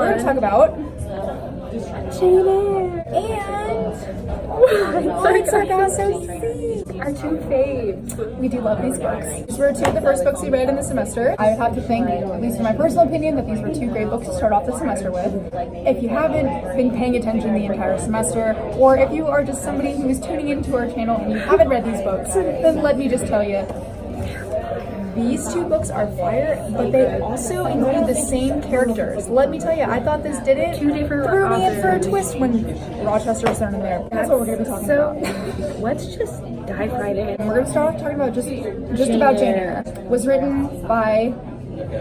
we're gonna talk about Jane Eyre and Sargasso, our two faves. We do love these books. These were two of the first books we read in the semester. I would have to think, at least in my personal opinion, that these were two great books to start off the semester with. If you haven't been paying attention the entire semester, or if you are just somebody who is tuning into our channel and you haven't read these books, then let me just tell you, these two books are fire, but they also include the same characters. Let me tell you, I thought this did it. Two different threw me in authors. for a twist when Rochester was thrown in there. That's what we're going to be talking about. So, let's just dive right in. We're going to start off talking about just about Jane Eyre. Was written by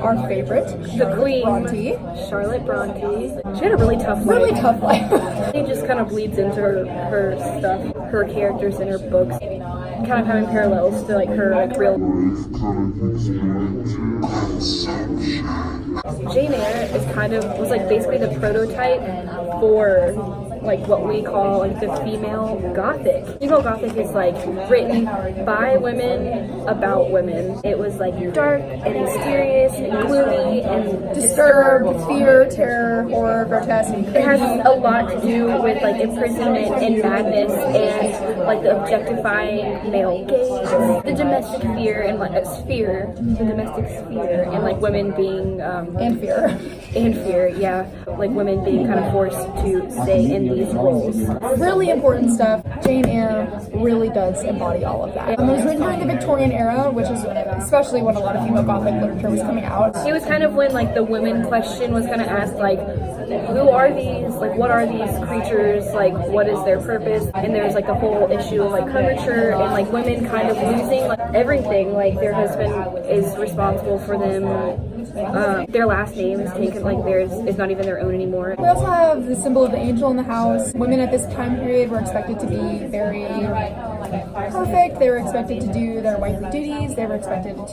our favorite, The Queen, Bronte. Charlotte Bronte. She had a really tough life. Really tough life. It just kind of bleeds into her stuff, her characters in her books, kind of having parallels to like her like real. Jane Eyre was like basically the prototype for like what we call like the female gothic. Female gothic is like written by women about women. It was like dark and mysterious and gloomy and Disturbed, fear, terror, horror, grotesque. it has a lot to do with like imprisonment and madness and like the objectifying male gaze, the domestic fear and like the domestic sphere and like women being And fear. and fear, yeah, like women being kind of forced to stay in these roles. Really important stuff. Jane Eyre really does embody all of that. It was written during the Victorian era, which is especially when a lot of female gothic literature was coming out. It was kind of when like the women question was kind of asked like, who are these? Like, what are these creatures? Like, what is their purpose? And there's like the whole issue of like curvature and like women kind of losing like everything. Like their husband is responsible for them. Their last name is taken, like theirs is not even their own anymore. We also have the symbol of the angel in the house. Women at this time period were expected to be very perfect. They were expected to do their wifely duties. They were expected to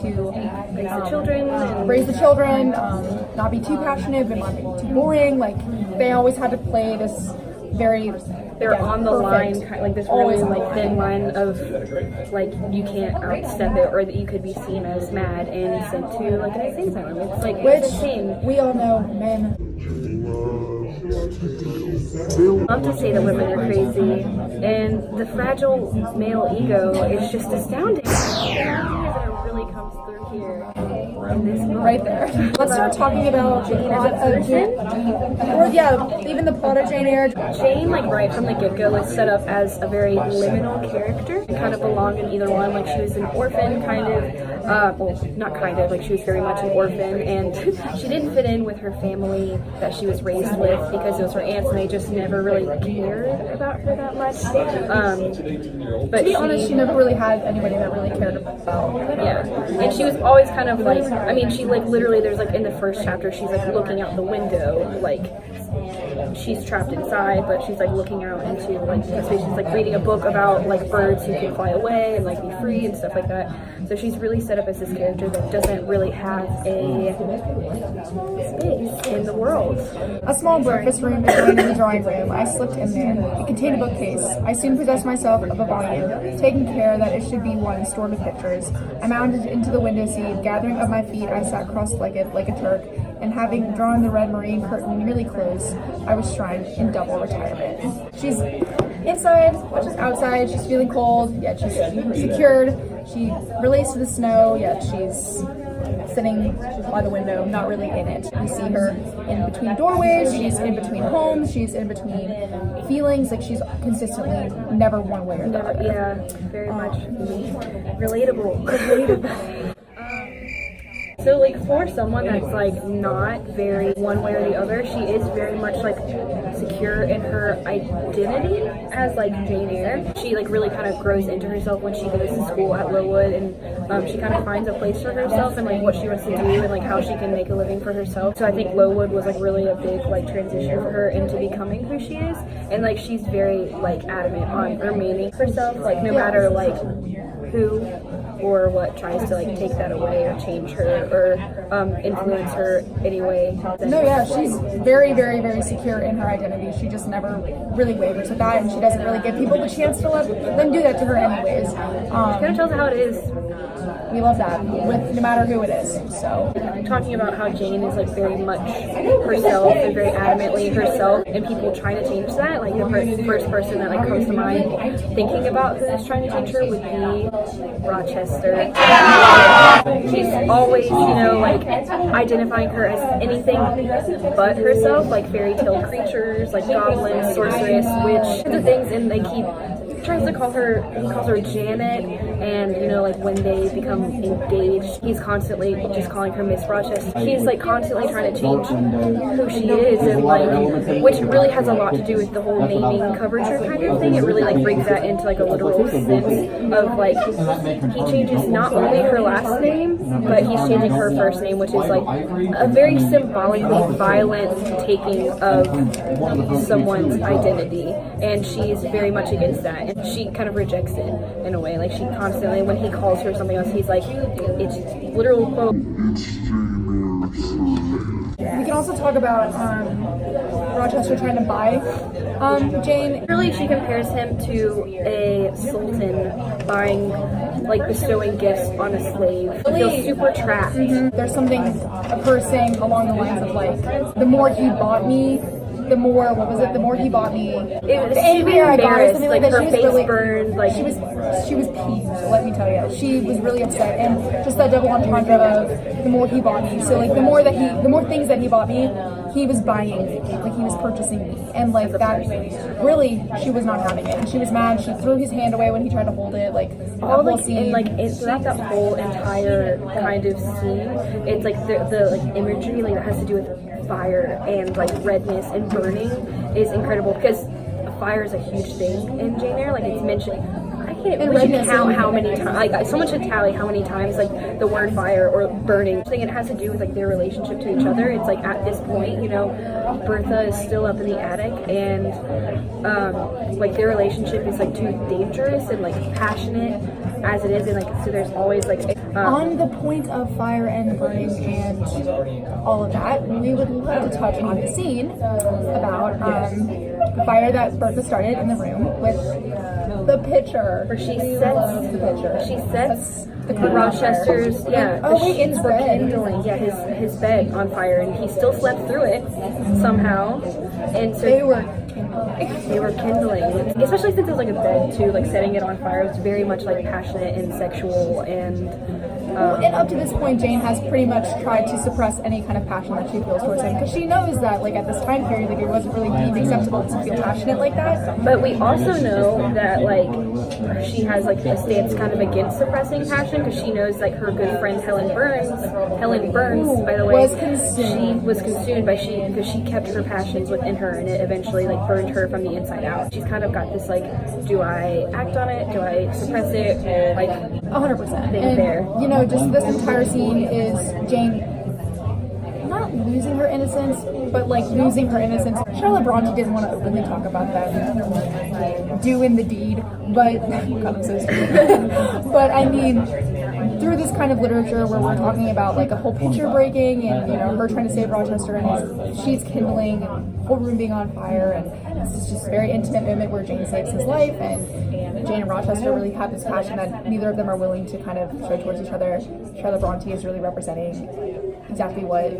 raise the children, not be too passionate, but not be too boring. Like they always had to play this very. They're on the perfect. line, like this really like thin line of like you can't outstep it, or that you could be seen as mad and sent to like an insane asylum. It's like it's a shame. We all know men. I love to say that women are crazy, and the fragile male ego is just astounding. That it really comes through here in this book. Right there. Let's start talking about the plot of Jane. Or yeah, even the plot of Jane Eyre. Jane, like right from the get-go, was set up as a very liminal character. It kind of belonged in either one. Like she was an orphan, kind of. Well, not kind of. Like she was very much an orphan, and she didn't fit in with her family that she was raised with because it was her aunts, and they just never really cared about her that much. But to be honest, she never really had anybody that really cared about her. Yeah, and she was always kind of like, I mean, she like literally, there's like in the first chapter, she's like looking out the window, like she's trapped inside, but she's like looking out into like the space. She's like reading a book about like birds who can fly away and like be free and stuff like that. So she's really set up as this character that doesn't really have a space in the world. A small breakfast room adjoined the drawing room. I slipped in there. It contained a bookcase. I soon possessed myself of a volume, taking care that it should be one stored with pictures. I mounted into the window seat. Gathering up my feet, I sat cross-legged like a Turk, and having drawn the red marine curtain nearly close, I was shrined in double retirement. She's inside, she's outside, she's feeling cold, yet she's secured. She relates to the snow, yet she's sitting by the window, not really in it. You see her in between doorways, she's in between homes, she's in between feelings, like she's consistently never one way or the other. Yeah, very much relatable. So like for someone that's like not very one way or the other, she is very much like secure in her identity as like Jane Eyre. She like really kind of grows into herself when she goes to school at Lowood, and she kind of finds a place for herself and like what she wants to do and like how she can make a living for herself. So I think Lowood was like really a big like transition for her into becoming who she is, and like she's very like adamant on remaining herself, like no matter like who or what tries to like take that away or change her or influence her anyway. No, yeah, she's very, very, very secure in her identity. She just never really wavers with that, and she doesn't really give people the chance to let them do that to her anyways. Kind of tells her how it is. We love that, with no matter who it is. So talking about how Jane is like very much herself and very adamantly herself, and people trying to change that, like the first person that like comes to mind thinking about who is trying to change her would be Rochester. She's always, you know, like identifying her as anything but herself, like fairy tale creatures, like goblins, sorceress, witch, kinds of things, and they keep tries to call her, he calls her Janet, and you know, like when they become engaged, he's constantly just calling her Miss Rochester. He's like constantly trying to change who she is, and like, which really has a lot to do with the whole naming coverature kind of thing. It really like brings that into like a literal sense of like, he changes not only her last name, but he's changing her first name, which is like a very symbolically violent taking of someone's identity, and she's very much against that. And she kind of rejects it in a way. Like she constantly, when he calls her something else, he's like, it's literal quote. we can also talk about Rochester trying to buy Jane. Really, she compares him to a sultan buying, like bestowing gifts on a slave. He feels super trapped. There's something of her saying along the lines of like, the more he bought me, the more, what was it? The more he bought me, the angrier I got, or something like that. Her She was face really burned. Like she was peeved. Let me tell you, she was really upset, and just that double entendre of the more he bought me. So like the more things that he bought me, he was buying, like he was purchasing me, and like that, really, she was not having it, and she was mad. She threw his hand away when he tried to hold it. Like all like and like throughout that whole entire kind of scene, it's like the like imagery like that has to do with fire and like redness and burning is incredible, because fire is a huge thing in Jane Eyre. Like it's mentioned, we should count how many times, like someone should tally how many times like the word fire or burning. I think it has to do with like their relationship to each other. It's like at this point, you know, Bertha is still up in the attic, and like their relationship is like too dangerous and like passionate as it is, and like so there's always like on the point of fire and burning and all of that, we would love to touch on the scene about the fire that Bertha started in the room with the pitcher. Where she sets the pitcher. She sets the Rochester's in kindling, his bed on fire, and he still slept through it somehow. And so they were kindling, especially since it was like a bed too, like setting it on fire. It was very much like passionate and sexual, and up to this point, Jane has pretty much tried to suppress any kind of passion that she feels towards him, because she knows that, like, at this time period, like, it wasn't really deemed acceptable to feel passionate like that. But we also know that, like, she has, like, a stance kind of against suppressing passion, because she knows, like, her good friend Helen Burns, by the way, she was consumed because she kept her passions within her, and it eventually, like, burned her from the inside out. She's kind of got this, like, do I act on it? Do I suppress it? Like, 100%. Thing and, there. You know, just this entire scene is Jane not losing her innocence, but like losing her innocence. Charlotte Bronte didn't want to openly talk about that, doing the deed, but God, I'm so stupid. But I mean, through this kind of literature where we're talking about like a whole picture breaking, and you know, her trying to save Rochester and his sheets kindling, and the whole room being on fire, and this is just a very intimate moment where Jane saves his life, and Jane and Rochester really have this passion that neither of them are willing to kind of show towards each other. Charlotte Bronte is really representing exactly what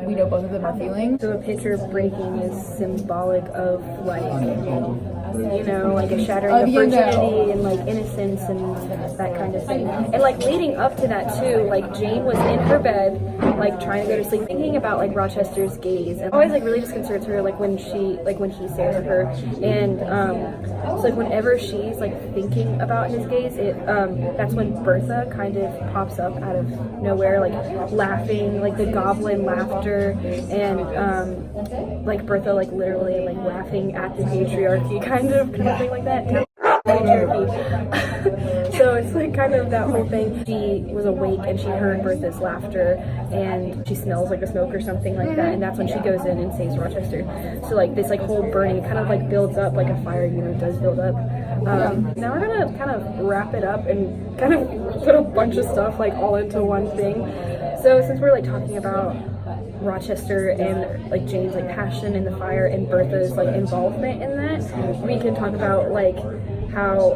we know both of them are feeling. So a picture breaking is symbolic of like, you know, like a shattering of virginity and like innocence and that kind of thing. And like leading up to that too, like Jane was in her bed, like trying to go to sleep, thinking about like Rochester's gaze, and always like really disconcerts her, like when he stares at her, and so like whenever she's like thinking about his gaze, it that's when Bertha kind of pops up out of nowhere, like laughing, like the goblin laughter, and like Bertha like literally like laughing at the patriarchy kind of thing like that. Patriarchy. So it's like kind of that whole thing. She was awake and she heard Bertha's laughter and she smells like a smoke or something like that, and that's when she goes in and saves Rochester. So like this like whole burning kind of like builds up like a fire, you know, does build up. Now we're gonna kind of wrap it up and kind of put a bunch of stuff like all into one thing. So since we're like talking about Rochester and like Jane's like passion in the fire and Bertha's like involvement in that, we can talk about like how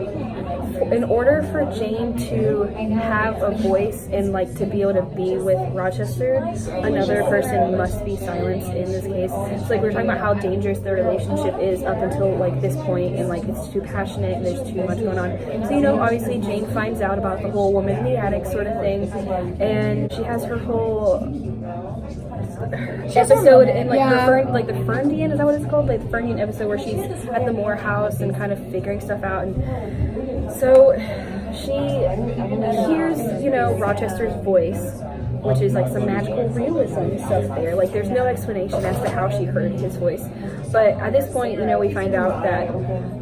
in order for Jane to have a voice and like to be able to be with Rochester, another person must be silenced in this case. So like we were talking about how dangerous the relationship is up until like this point, and like it's too passionate and there's too much going on. So you know, obviously Jane finds out about the whole woman in the attic sort of thing, and she has her whole episode in like the Ferndian, is that what it's called? Like the Ferndian episode where she's at the Moore house and kind of figuring stuff out, and so she hears, you know, Rochester's voice, which is like some magical realism stuff there. Like there's no explanation as to how she heard his voice, but at this point, you know, we find out that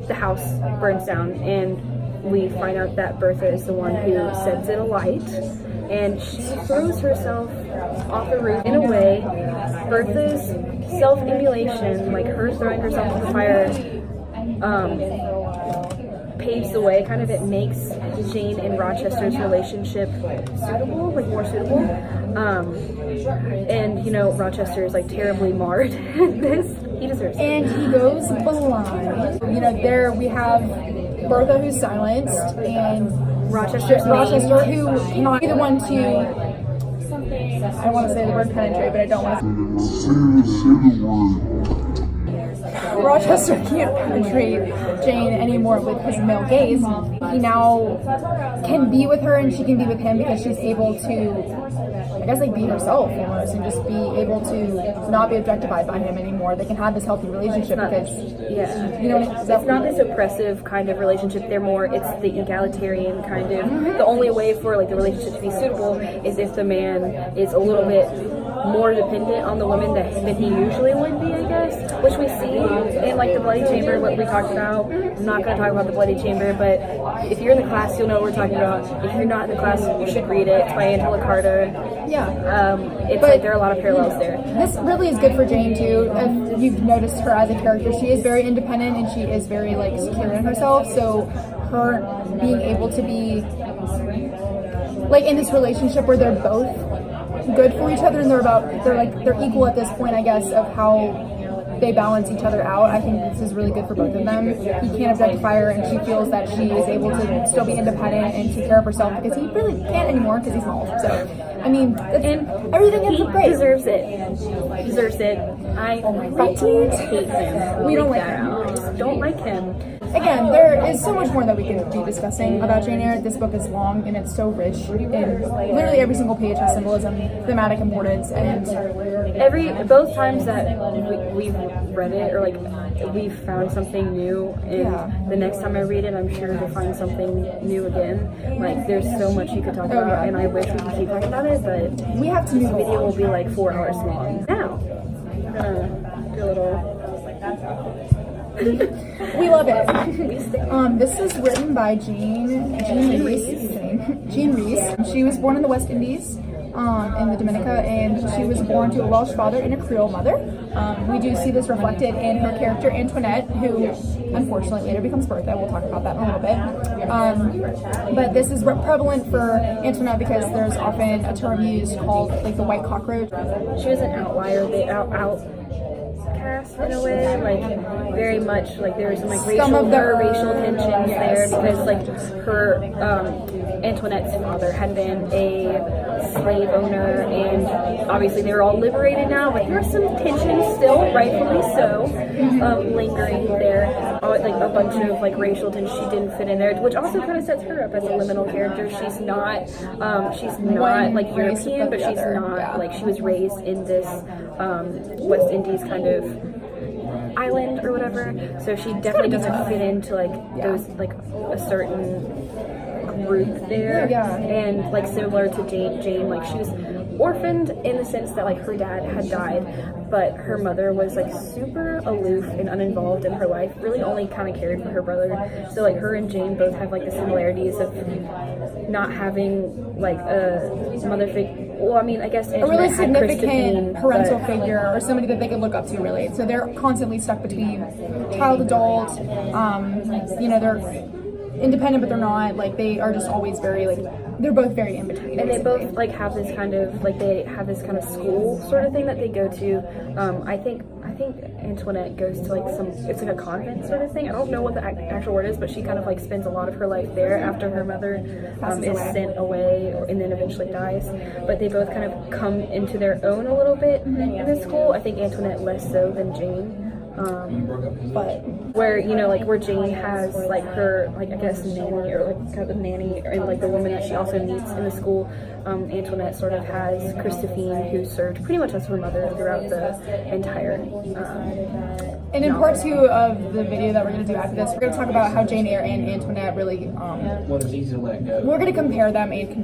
the house burns down, and we find out that Bertha is the one who sets it alight, and she throws herself off the roof. In a way, Bertha's self-immolation, like her throwing herself in the fire, paves the way. Kind of, it makes Jane and Rochester's relationship suitable, like more suitable. And you know, Rochester is like terribly marred at this. He deserves it. And he goes blind. You know, there we have Bertha who's silenced, and Rochester who cannot be the one to, I want to say the word penetrate, but I don't want to. Rochester can't penetrate Jane anymore with his male gaze. He now can be with her and she can be with him because she's able to, I guess, like be herself almost, and just be able to not be objectified by him anymore. They can have this healthy relationship because, you know, it's not this oppressive kind of relationship. They're more, it's the egalitarian kind of. The only way for like the relationship to be suitable is if the man is a little bit more dependent on the woman than he usually would be, I guess, which we see in like the Bloody Chamber, what we talked about. I'm not going to talk about the Bloody Chamber, but if you're in the class, you'll know what we're talking about. If you're not in the class, you should read it. It's by Angela Carter. It's like there are a lot of parallels there. This really is good for Jane too. If you've noticed her as a character, she is very independent and she is very like secure in herself. So her being able to be like in this relationship where they're both good for each other and they're equal at this point, I guess, of how they balance each other out. I think this is really good for both of them. He can't objectify her, and she feels that she is able to still be independent and take care of herself because he really can't anymore because he's small. So, I mean, everything is great. He deserves it. He deserves it. I hate him. We don't like him. Just don't like him. Again, there is so much more that we could be discussing about Jane Eyre. This book is long and it's so rich, and literally every single page has symbolism, thematic importance, and both times that we've read it, or like we've found something new, and the next time I read it, I'm sure to find something new again. Like there's so much you could talk about, and I wish we could keep talking about it, but we have to. This video will be like 4 hours long. Now, I'm gonna do a little. We love it. This is written by Jean Rees. She was born in the West Indies, in the Dominica, and she was born to a Welsh father and a Creole mother. We do see this reflected in her character Antoinette, who unfortunately later becomes Bertha. We'll talk about that in a little bit. But this is prevalent for Antoinette because there's often a term used called like the white cockroach. She was an outlier. They outcast in a way, like very much like there was some like racial tensions there because like her Antoinette's father had been a slave owner, and obviously they were all liberated now, but there was some tension still, rightfully so, lingering there. Like a bunch of like racial tension, she didn't fit in there, which also kind of sets her up as a liminal character. She's not like European, but she's not like, she was raised in this West Indies kind of island or whatever, so she definitely doesn't fit into like those like a certain group there. And like similar to Jane, like she was orphaned in the sense that like her dad had died, but her mother was like super aloof and uninvolved in her life, really only kind of cared for her brother. So like her and Jane both have like the similarities of not having like a mother figure. Well, I mean, I guess a really significant parental but figure or somebody that they could look up to, really. So they're constantly stuck between child, adult. You know, they're independent, but they're not. Like, they are just always very, like, they're both very in between. And they both like have this kind of like they have this kind of school sort of thing that they go to. I think Antoinette goes to like it's like a convent sort of thing. I don't know what the actual word is, but she kind of like spends a lot of her life there after her mother is sent away and then eventually dies. But they both kind of come into their own a little bit in the school. I think Antoinette less so than Jane. But where, you know, like where Jane has like her, like I guess nanny or like kind of the nanny and like the woman that she also meets in the school, Antoinette sort of has Christophine, who served pretty much as her mother throughout the entire and in part 2 of the video that we're going to do after this, we're going to talk about how Jane Eyre and Antoinette really, we're going to compare them and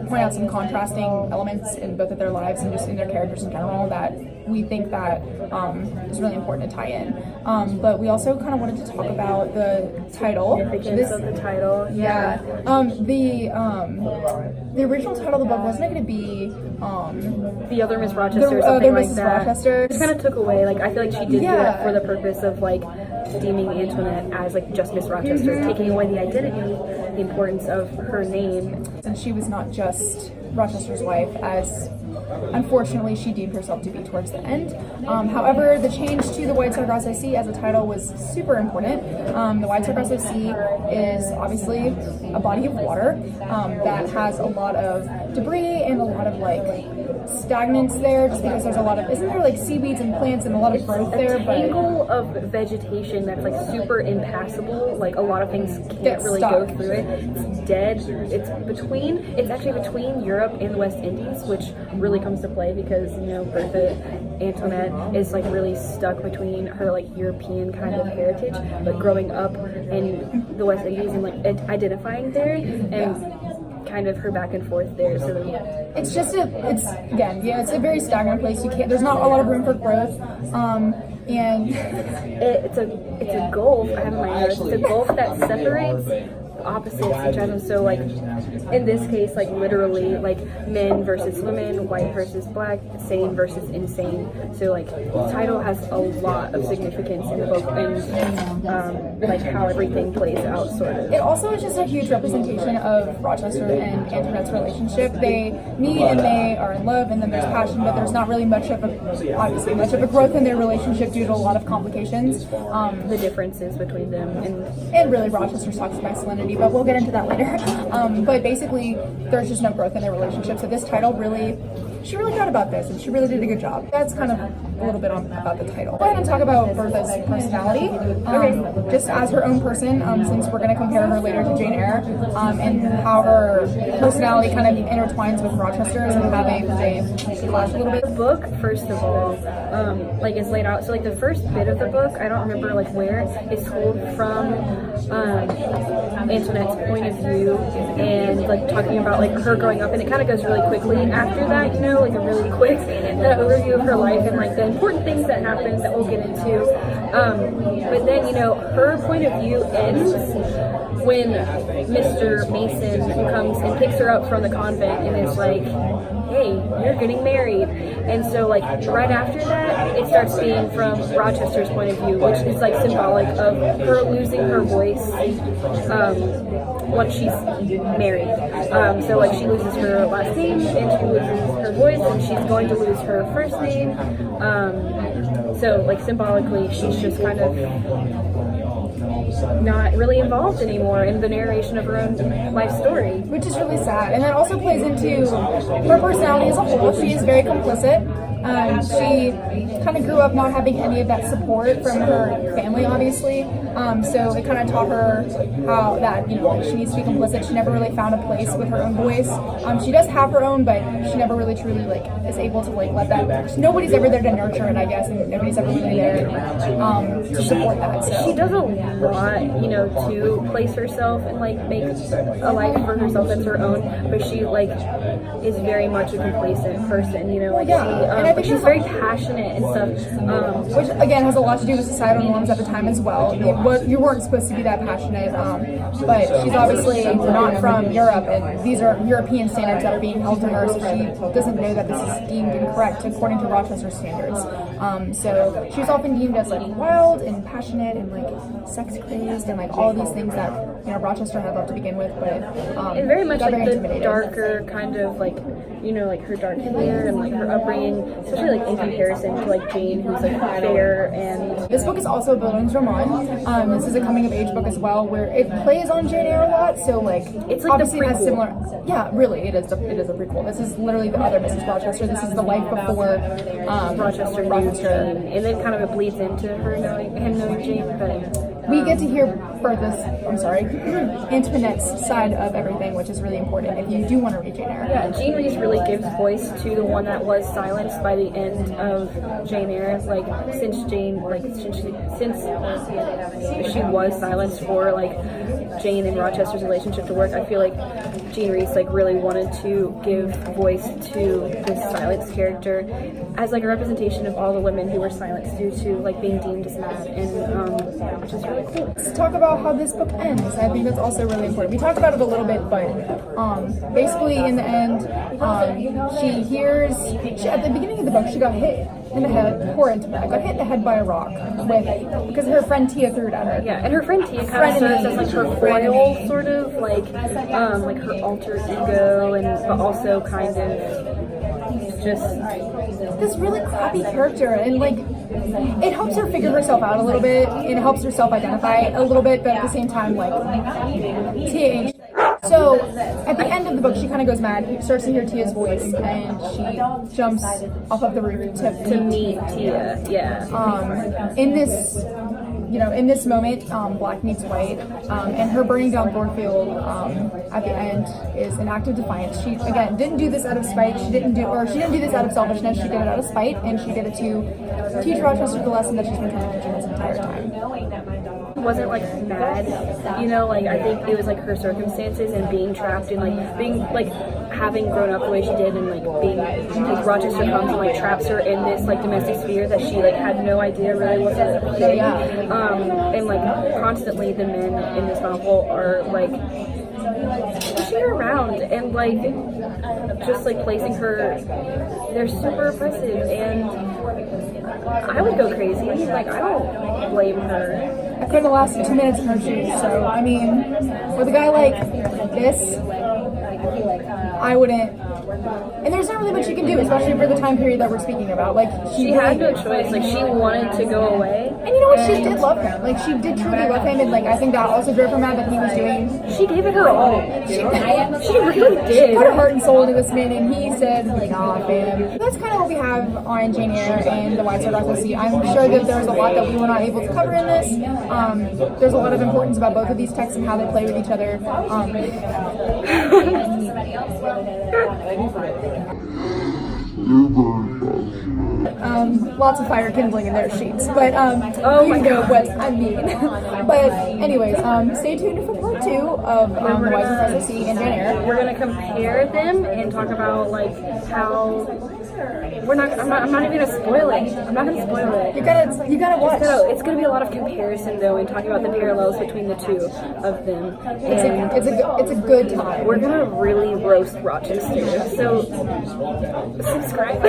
point out some contrasting elements in both of their lives and just in their characters in general that we think that is really important to tie in. But we also kind of wanted to talk about the title. Significance of the title. Yeah. The original title of the book wasn't it going to be The Other Miss Rochester or something like Mrs. that. Rochester. It kind of took away, like I feel like she did do it for the purpose of like deeming Antoinette as like just Miss Rochester, taking away the identity, the importance of her name. And she was not just Rochester's wife, as unfortunately she deemed herself to be towards the end. However, the change to the Wide Sargasso Sea as a title was super important. The Wide Sargasso Sea is obviously a body of water that has a lot of debris and a lot of like stagnance there, just because there's a lot of, isn't there like seaweeds and plants and a lot of growth there? A tangle of vegetation that's like super impassable. Like a lot of things can't really go through it. It's dead. It's actually between Europe and the West Indies, which really comes to play because, you know, Bertha Antoinette is like really stuck between her like European kind of heritage, but growing up in the West Indies and like identifying there and kind of her back and forth there. So it's a very stagnant place. There's not a lot of room for growth. And it's a gulf. I have in my notes. It's a gulf that separates opposites each other. So like in this case, like literally like men versus women, white versus black, sane versus insane. So like the title has a lot of significance in the book and like how everything plays out sort of. It also is just a huge representation of Rochester and Antoinette's relationship. They meet and they are in love and then there's passion, but there's not really much of a growth in their relationship due to a lot of complications. The differences between them and really Rochester's toxic masculinity, but we'll get into that later. But basically, there's just no growth in their relationship. So this title she really thought about this, and she really did a good job. That's kind of a little bit about the title. Go ahead and talk about Bertha's personality, just as her own person, since we're going to compare her later to Jane Eyre, and how her personality kind of intertwines with Rochester's and how they clash a little bit. The book, first of all, like is laid out. So like the first bit of the book, I don't remember like where, is told from Antoinette's point of view and like talking about like her growing up, and it kind of goes really quickly after that, you know, like a really quick overview of her life and like the important things that happened that we'll get into. But then, you know, her point of view ends when Mr. Mason comes and picks her up from the convent and is like, hey, you're getting married. And so like right after that, it starts being from Rochester's point of view, which is like symbolic of her losing her voice once she's married. So like she loses her last name and she loses her voice and she's going to lose her first name. So like symbolically, she's just kind of not really involved anymore in the narration of her own life story. Which is really sad. And that also plays into her personality as a whole. She is very complicit. She kind of grew up not having any of that support from her family, obviously. So it kind of taught her how that, she needs to be complicit. She never really found a place with her own voice. She does have her own, but she never really truly is able to let that. Nobody's ever there to nurture it, I guess, and nobody's ever really there to support that. So she does a lot, to place herself and make a life for herself that's her own. But she is very much a complacent person, but she's very passionate and stuff. Which again has a lot to do with societal norms at the time as well. You weren't supposed to be that passionate, but she's obviously not from Europe, and these are European standards that are being held to her, so she doesn't know that this is deemed incorrect according to Rochester standards. So she's often deemed as wild and passionate and sex crazed and all these things that Rochester had loved to begin with, but and very much the darker kind of her dark hair and her upbringing, especially in comparison to Jane, who's fair. And this book is also a Bildungsroman. This is a coming of age book as well, where it plays on Jane Eyre a lot. So it's obviously the it has similar. Yeah, really, it is a prequel. This is literally the other Mrs. Rochester. This is the life before Rochester knew Jane, and then kind of it bleeds into him knowing Jane, but. We get to hear Antoinette's side of everything, which is really important if you do want to read Jane Eyre. Yeah, Jean Rhys really gives voice to the one that was silenced by the end of Jane Eyre. Since she was silenced for Jane and Rochester's relationship to work, I feel like Jean Rhys really wanted to give voice to this silenced character as a representation of all the women who were silenced due to being deemed as mad, and which is really cool. Let's talk about how this book ends. I think that's also really important. We talked about it a little bit, but basically in the end, she hears at the beginning of the book she got hit in the head, got hit in the head by a rock because her friend Tia threw it at her. Yeah, and her friend Tia kind of serves as her foil, sort of her alter ego, and but also kind of just this really crappy character, and it helps her figure herself out a little bit, and it helps her self-identify a little bit, but at the same time, Tia ain't. So at the end of the book, she kind of goes mad, starts to hear Tia's voice, and she jumps off of the roof to meet Tia. Yeah. In this moment, black meets white, and her burning down Thornfield at the end is an act of defiance. She again didn't do this out of spite. She didn't do this out of selfishness. She did it out of spite, and she did it to teach Rochester the lesson that she's been trying to teach her this entire time. Wasn't mad, I think it was her circumstances and being trapped and being having grown up the way she did, and being Rochester comes and traps her in this domestic sphere that she had no idea really was a thing. And constantly the men in this novel are pushing her around and just placing her. They're super oppressive, and I would go crazy. I don't blame her. I couldn't have lasted 2 minutes in her shoes, so I mean, with a guy like this, I wouldn't. And there's not really much she can do, especially for the time period that we're speaking about. She had no choice. She wanted to go away. And you know what? She did love him. She did truly love him, and I think that also drove her mad that he was doing. She gave it her all. She really did. She put her heart and soul into this man, and he said, "Nah, fam." That's kind of what we have on Jane Eyre and the White Sargasso Sea. I'm sure that there's a lot that we were not able to cover in this. There's a lot of importance about both of these texts and how they play with each other. Lots of fire kindling in their sheets, but you know what I mean. But anyways, stay tuned for part 2 of the White Sargasso Sea and Jane Eyre. We're gonna compare them and talk about how I'm not even gonna spoil it. I'm not gonna spoil it. You gotta watch. It's gonna be a lot of comparison though, and talking about the parallels between the two of them. It's a good time. We're gonna really roast Rochester. So subscribe.